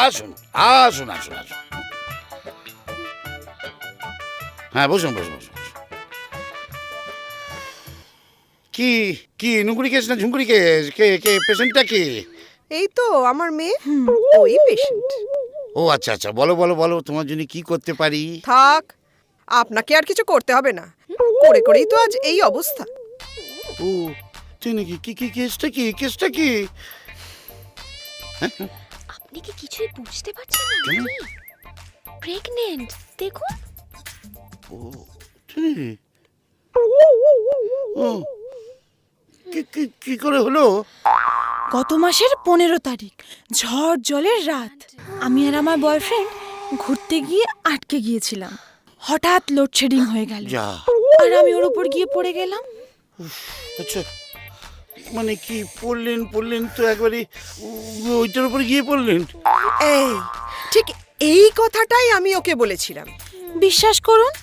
আসুন আসুন আসুন আসুন। হ্যাঁ, বসুন বসুন বসুন। কি কি নুকুরি কেস না ঝুঙ্কুরি কেস? কে কে পেশেন্টটা কি? এই তো আমার মেয়ে, ওই পেশেন্ট। ও আচ্ছা আচ্ছা, বলো বলো বলো, তোমার জন্য কি করতে পারি? থাক, আপনাকে আর কিছু করতে হবে না, করে করেই তো আজ এই অবস্থা। ও তাই নাকি? কি কি কেসটা কি? কেসটা কি? আপনি কি কিছুই বুঝতে পারছেন না নাকি? প্রেগন্যান্ট, দেখুন। ও ঠিক। ও কি কি কি করে হলো? গত মাসের 15 তারিখ ঝড় জলের রাত আমি আর আমার বয়ফ্রেন্ড ঘুরতে গিয়ে আটকে গিয়েছিলাম। হঠাৎ লোডশেডিং হয়ে গেল যা, আর আমি ওর উপর গিয়ে পড়ে গেলাম। আচ্ছা, মানে কি পড়লেন? পড়লেন তো একবারে ওইটার উপরে গিয়ে পড়লেন? এই ঠিক এই কথাটাই আমি ওকে বলেছিলাম। বিশ্বাস করুন,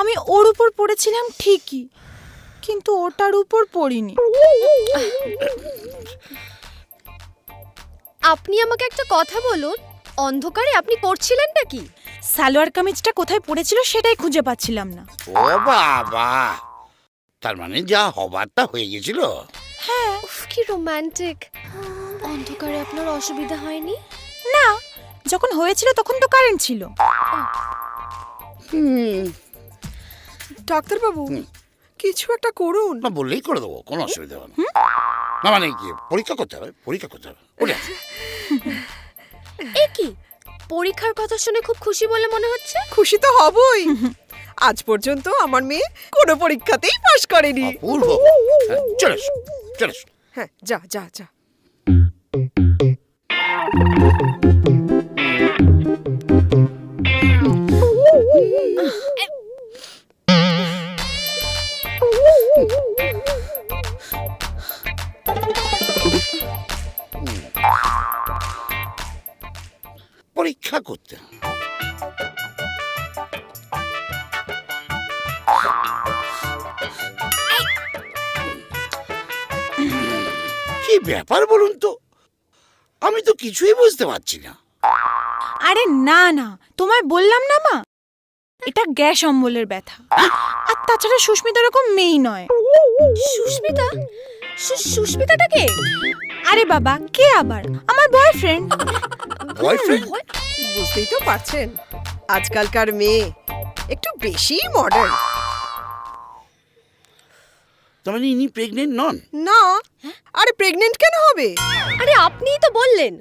আমি ওর উপর পড়েছিলাম ঠিকই, কিন্তু ওটার উপর পড়িনি। আপনি আমাকে একটা কথা বলুন, অন্ধকারে আপনি পড়ছিলেনটা কি? সালোয়ার কামিজটা কোথায় পড়েছিল সেটাই খুঁজে পাচ্ছিলাম না। ও বাবা, তার মানে যা হবার তা হয়ে গেছিল। উফ, কি রোমান্টিক। অন্ধকারে আপনার অসুবিধা হয়নি? না, যখন হয়েছিল তখন তো কারেন্ট ছিল। ডাক্তারবাবু, কিছু একটা করুন। না বললেই করে দেবো, কোনো অসুবিধা হবে না। না মানে কি, পরীক্ষা করতে হবে, পরীক্ষা করতে হবে। ওরে, এ কি, পরীক্ষার কথা শুনে খুব খুশি বলে মনে হচ্ছে। খুশি তো হবই, আজ পর্যন্ত আমার মেয়ে কোনো পরীক্ষাতেই পাশ করেনি। অপূর্ব। হ্যাঁ, চলে এসো, চলে এসো। হ্যাঁ, যা যা যা। পরীক্ষা করতে হবে। কি ব্যাপার বলুন তো, আমি তো কিছুই বুঝতে পারছি না। আরে না না, তোমায় বললাম না মা, এটা গ্যাস অম্বলের ব্যথা। আর তাছাড়া সুস্মিতা এরকম মেয়ে নয়। সুস্মিতা? সুস্মিতাটা কে? আরে বাবা, কে আবার? আমার বয়ফ্রেন্ড। বয়ফ্রেন্ড? বুঝতেই তো পারছেন, আজকালকার মেয়ে একটু বেশি মডার্ন। তার মানে ইনি প্রেগনেন্ট নন? না, আরে প্রেগনেন্ট কেন হবে? আরে আপনিই তো বললেন